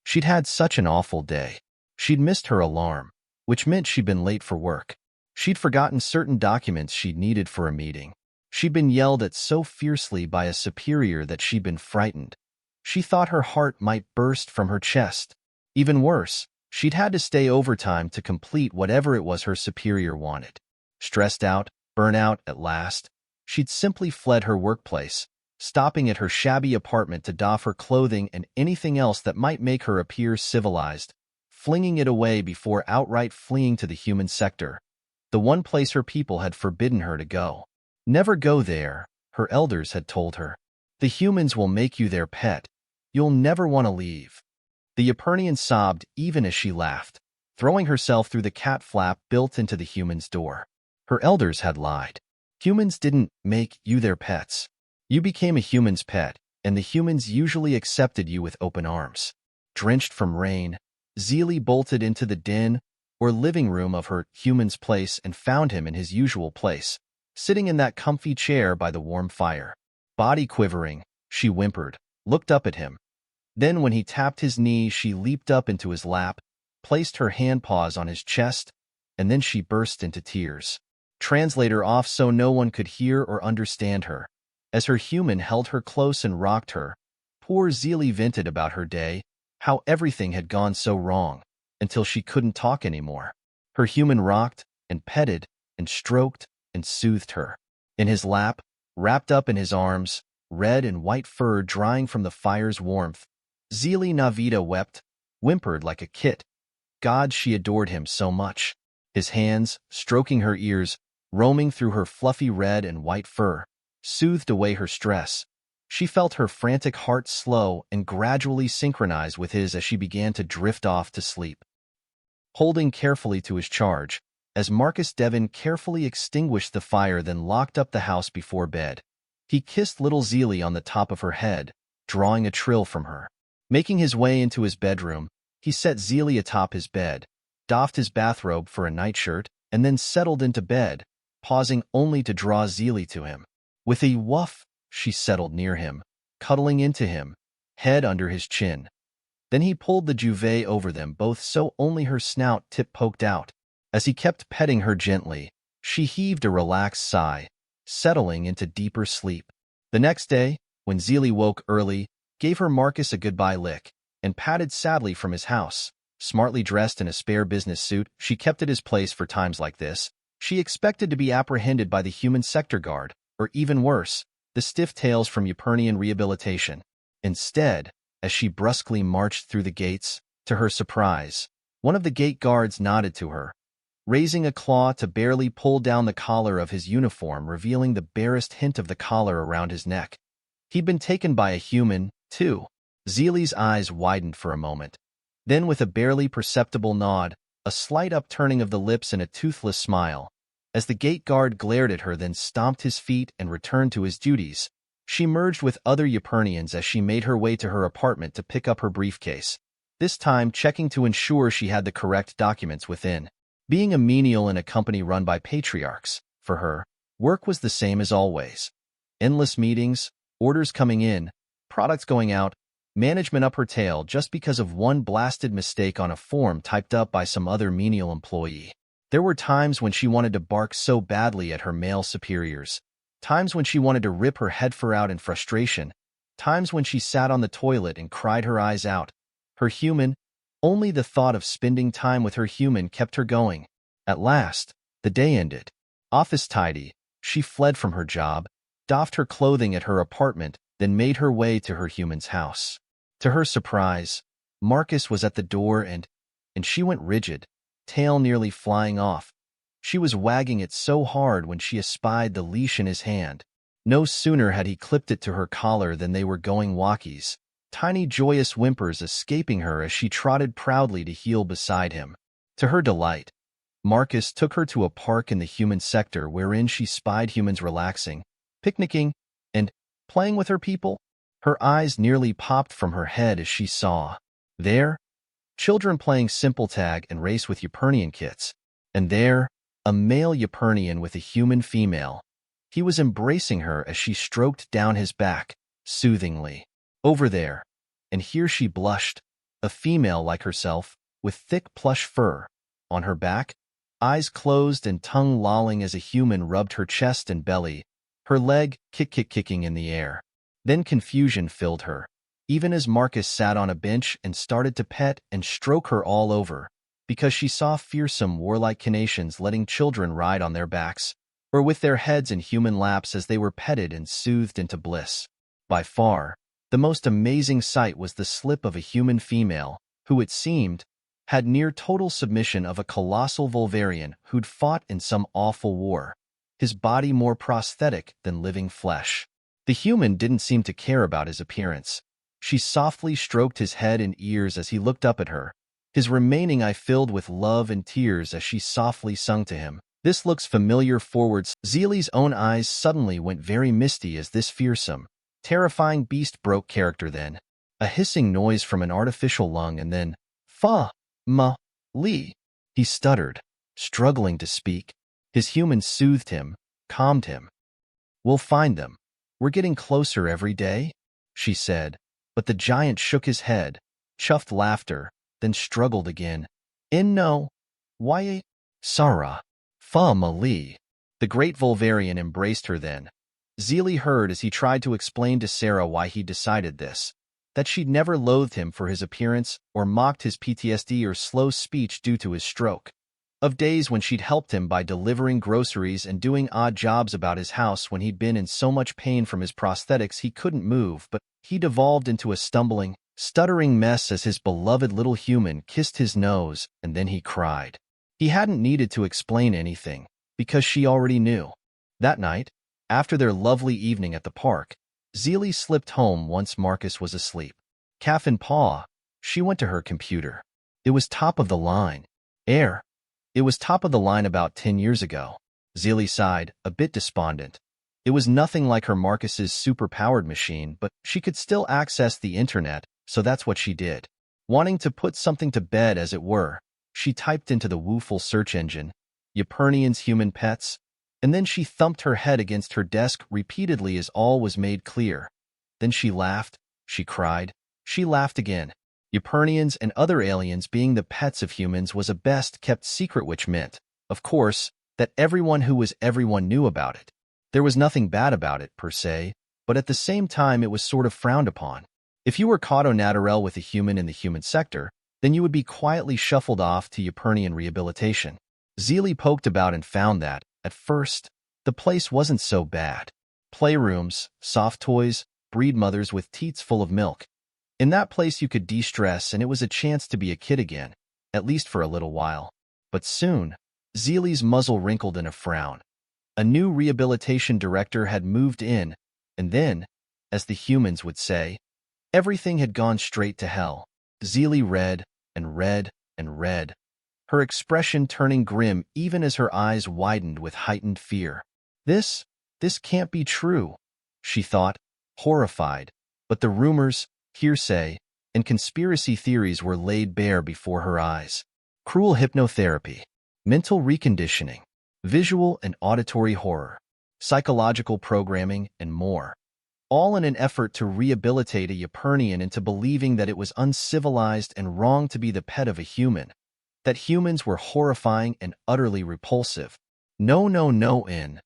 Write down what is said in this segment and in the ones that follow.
She'd had such an awful day. She'd missed her alarm, which meant she'd been late for work. She'd forgotten certain documents she'd needed for a meeting. She'd been yelled at so fiercely by a superior that she'd been frightened. She thought her heart might burst from her chest. Even worse, she'd had to stay overtime to complete whatever it was her superior wanted. Stressed out, burnt out at last, she'd simply fled her workplace, stopping at her shabby apartment to doff her clothing and anything else that might make her appear civilized, flinging it away before outright fleeing to the human sector, the one place her people had forbidden her to go. Never go there, her elders had told her. The humans will make you their pet. You'll never want to leave. The Epernian sobbed even as she laughed, throwing herself through the cat flap built into the human's door. Her elders had lied. Humans didn't make you their pets. You became a human's pet, and the humans usually accepted you with open arms. Drenched from rain, Xeelee bolted into the den or living room of her human's place and found him in his usual place, sitting in that comfy chair by the warm fire. Body quivering, she whimpered, looked up at him. Then when he tapped his knee, she leaped up into his lap, placed her hand paws on his chest, and then she burst into tears. Translator off so no one could hear or understand her. As her human held her close and rocked her, poor Xeelee vented about her day, how everything had gone so wrong, until she couldn't talk anymore. Her human rocked and petted and stroked and soothed her. In his lap, wrapped up in his arms, red and white fur drying from the fire's warmth, Xeelee Navita wept, whimpered like a kit. God, she adored him so much. His hands, stroking her ears, roaming through her fluffy red and white fur, soothed away her stress. She felt her frantic heart slow and gradually synchronize with his as she began to drift off to sleep. Holding carefully to his charge, as Marcus Devon carefully extinguished the fire then locked up the house before bed, he kissed little Xeelee on the top of her head, drawing a trill from her. Making his way into his bedroom, he set Xeelee atop his bed, doffed his bathrobe for a nightshirt, and then settled into bed, pausing only to draw Xeelee to him. With a woof, she settled near him, cuddling into him, head under his chin. Then he pulled the duvet over them both so only her snout tip poked out. As he kept petting her gently, she heaved a relaxed sigh, settling into deeper sleep. The next day, when Xeelee woke early, gave her Marcus a goodbye lick, and padded sadly from his house. Smartly dressed in a spare business suit she kept at his place for times like this, she expected to be apprehended by the human sector guard, or even worse, the stiff tails from Epernian rehabilitation. Instead, as she brusquely marched through the gates, to her surprise, one of the gate guards nodded to her, raising a claw to barely pull down the collar of his uniform, revealing the barest hint of the collar around his neck. He'd been taken by a human, too. Xeelee's eyes widened for a moment. Then with a barely perceptible nod, a slight upturning of the lips and a toothless smile, as the gate guard glared at her then stomped his feet and returned to his duties, she merged with other Epernians as she made her way to her apartment to pick up her briefcase, this time checking to ensure she had the correct documents within. Being a menial in a company run by patriarchs, for her, work was the same as always. Endless meetings, orders coming in, products going out, management up her tail just because of one blasted mistake on a form typed up by some other menial employee. There were times when she wanted to bark so badly at her male superiors, times when she wanted to rip her head fur out in frustration, times when she sat on the toilet and cried her eyes out. Her human, only the thought of spending time with her human kept her going. At last, the day ended. Office tidy, she fled from her job, doffed her clothing at her apartment, then made her way to her human's house. To her surprise, Marcus was at the door and she went rigid, tail nearly flying off. She was wagging it so hard when she espied the leash in his hand. No sooner had he clipped it to her collar than they were going walkies, tiny joyous whimpers escaping her as she trotted proudly to heel beside him. To her delight, Marcus took her to a park in the human sector wherein she spied humans relaxing, picnicking, and playing with her people. Her eyes nearly popped from her head as she saw, there, children playing simple tag and race with Epernian kits, and there, a male Epernian with a human female. He was embracing her as she stroked down his back, soothingly. Over there, and here she blushed, a female like herself, with thick plush fur. On her back, eyes closed and tongue lolling as a human rubbed her chest and belly, her leg kicking in the air. Then confusion filled her, even as Marcus sat on a bench and started to pet and stroke her all over, because she saw fearsome warlike Canatians letting children ride on their backs, or with their heads in human laps as they were petted and soothed into bliss. By far, the most amazing sight was the slip of a human female, who, it seemed, had near total submission of a colossal Volvarian who'd fought in some awful war, his body more prosthetic than living flesh. The human didn't seem to care about his appearance. She softly stroked his head and ears as he looked up at her, his remaining eye filled with love and tears as she softly sung to him, "This looks familiar." Forwards, Xeelee's own eyes suddenly went very misty as this fearsome, terrifying beast broke character. Then a hissing noise from an artificial lung, and then, Lee. He stuttered, struggling to speak. His human soothed him, calmed him. "We'll find them. We're getting closer every day," she said, but the giant shook his head, chuffed laughter, then struggled again. "No. Why, Sarah. Lee." The great Volvarian embraced her then. Xeelee heard as he tried to explain to Sarah why he decided this, that she'd never loathed him for his appearance or mocked his PTSD or slow speech due to his stroke. Of days when she'd helped him by delivering groceries and doing odd jobs about his house when he'd been in so much pain from his prosthetics he couldn't move, but he devolved into a stumbling, stuttering mess as his beloved little human kissed his nose, and then he cried. He hadn't needed to explain anything, because she already knew. That night, after their lovely evening at the park, Xeelee slipped home once Marcus was asleep. Calf in paw, she went to her computer. It was top of the line. It was top of the line about 10 years ago. Xeelee sighed, a bit despondent. It was nothing like her Marcus's super-powered machine, but she could still access the internet, so that's what she did. Wanting to put something to bed, as it were, she typed into the woeful search engine, "Ypurnians human pets," and then she thumped her head against her desk repeatedly as all was made clear. Then she laughed, she cried, she laughed again. Ypurnians and other aliens being the pets of humans was a best-kept secret, which meant, of course, that everyone knew about it. There was nothing bad about it, per se, but at the same time it was sort of frowned upon. If you were caught au naturel with a human in the human sector, then you would be quietly shuffled off to Ypurnian rehabilitation. Xeelee poked about and found that, at first, the place wasn't so bad. Playrooms, soft toys, breed mothers with teats full of milk. In that place you could de-stress, and it was a chance to be a kid again, at least for a little while. But soon, Xeelee's muzzle wrinkled in a frown. A new rehabilitation director had moved in, and then, as the humans would say, everything had gone straight to hell. Xeelee read and read and read, her expression turning grim even as her eyes widened with heightened fear. This can't be true, she thought, horrified, but the rumors, hearsay, and conspiracy theories were laid bare before her eyes. Cruel hypnotherapy, mental reconditioning, visual and auditory horror, psychological programming, and more. All in an effort to rehabilitate a Ypurnian into believing that it was uncivilized and wrong to be the pet of a human, that humans were horrifying and utterly repulsive. No, in.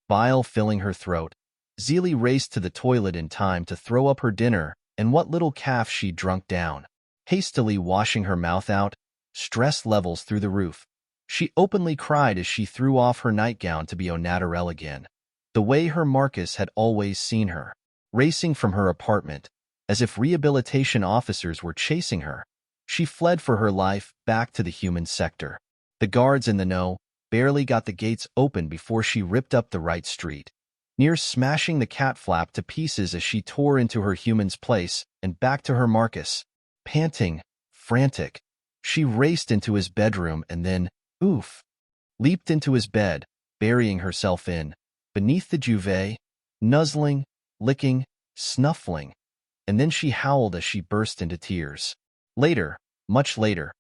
Bile filling her throat, Xeelee raced to the toilet in time to throw up her dinner and what little calf she'd drunk down. Hastily washing her mouth out, stress levels through the roof, she openly cried as she threw off her nightgown to be au naturel again, the way her Marcus had always seen her, racing from her apartment, as if rehabilitation officers were chasing her. She fled for her life back to the human sector. The guards in the know barely got the gates open before she ripped up the right street, near smashing the cat flap to pieces as she tore into her human's place and back to her Marcus. Panting, frantic, she raced into his bedroom and then, leaped into his bed, burying herself beneath the duvet, nuzzling, licking, snuffling, and then she howled as she burst into tears. Later, much later,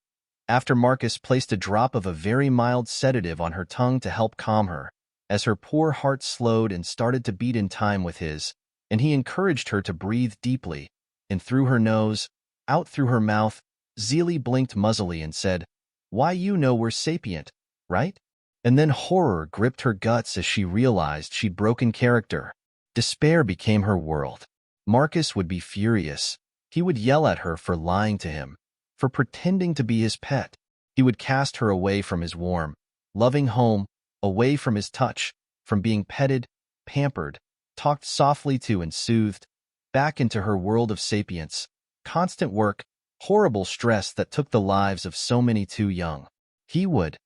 after Marcus placed a drop of a very mild sedative on her tongue to help calm her, as her poor heart slowed and started to beat in time with his, and he encouraged her to breathe deeply, in through her nose, out through her mouth, Xeelee blinked muzzily and said, "Why, you know we're sapient, right?" And then horror gripped her guts as she realized she'd broken character. Despair became her world. Marcus would be furious. He would yell at her for lying to him, for pretending to be his pet. He would cast her away from his warm, loving home, away from his touch, from being petted, pampered, talked softly to and soothed, back into her world of sapience, constant work, horrible stress that took the lives of so many too young. He would.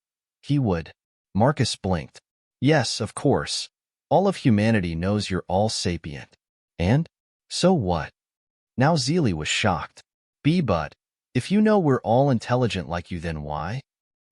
Marcus blinked. Yes, of course. All of humanity knows you're all sapient. And? So what? Now Xeelee was shocked. But if you know we're all intelligent like you, then why?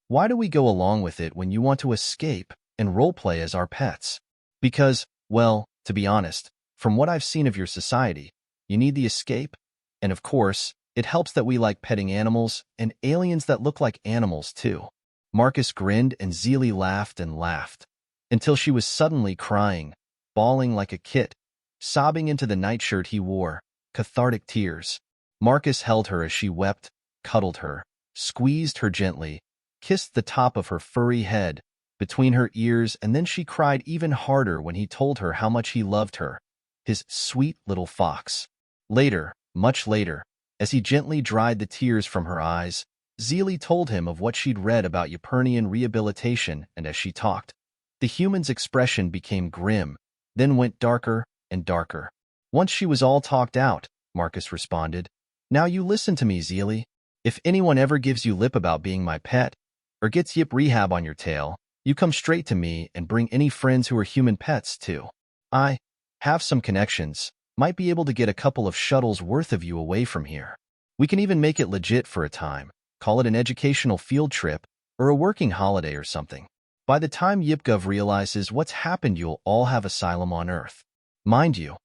Why do we go along with it when you want to escape and roleplay as our pets? Because, well, to be honest, from what I've seen of your society, you need the escape. And of course, it helps that we like petting animals and aliens that look like animals too. Marcus grinned and Xeelee laughed and laughed, until she was suddenly crying, bawling like a kit, sobbing into the nightshirt he wore, cathartic tears. Marcus held her as she wept, cuddled her, squeezed her gently, kissed the top of her furry head, between her ears, and then she cried even harder when he told her how much he loved her, his sweet little fox. Later, much later, as he gently dried the tears from her eyes, Xeelee told him of what she'd read about Ypurnian rehabilitation, and as she talked, the human's expression became grim, then went darker and darker. Once she was all talked out, Marcus responded, "Now you listen to me, Xeelee. If anyone ever gives you lip about being my pet, or gets Yip Rehab on your tail, you come straight to me and bring any friends who are human pets, too. I have some connections, might be able to get a couple of shuttles worth of you away from here. We can even make it legit for a time, call it an educational field trip, or a working holiday or something. By the time YipGov realizes what's happened, you'll all have asylum on Earth. Mind you,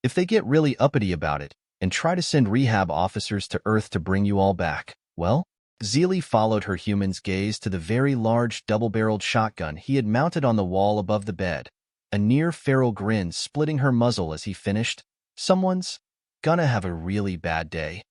if they get really uppity about it and try to send rehab officers to Earth to bring you all back, well?" Xeelee followed her human's gaze to the very large double-barreled shotgun he had mounted on the wall above the bed, a near-feral grin splitting her muzzle as he finished, "Someone's gonna have a really bad day."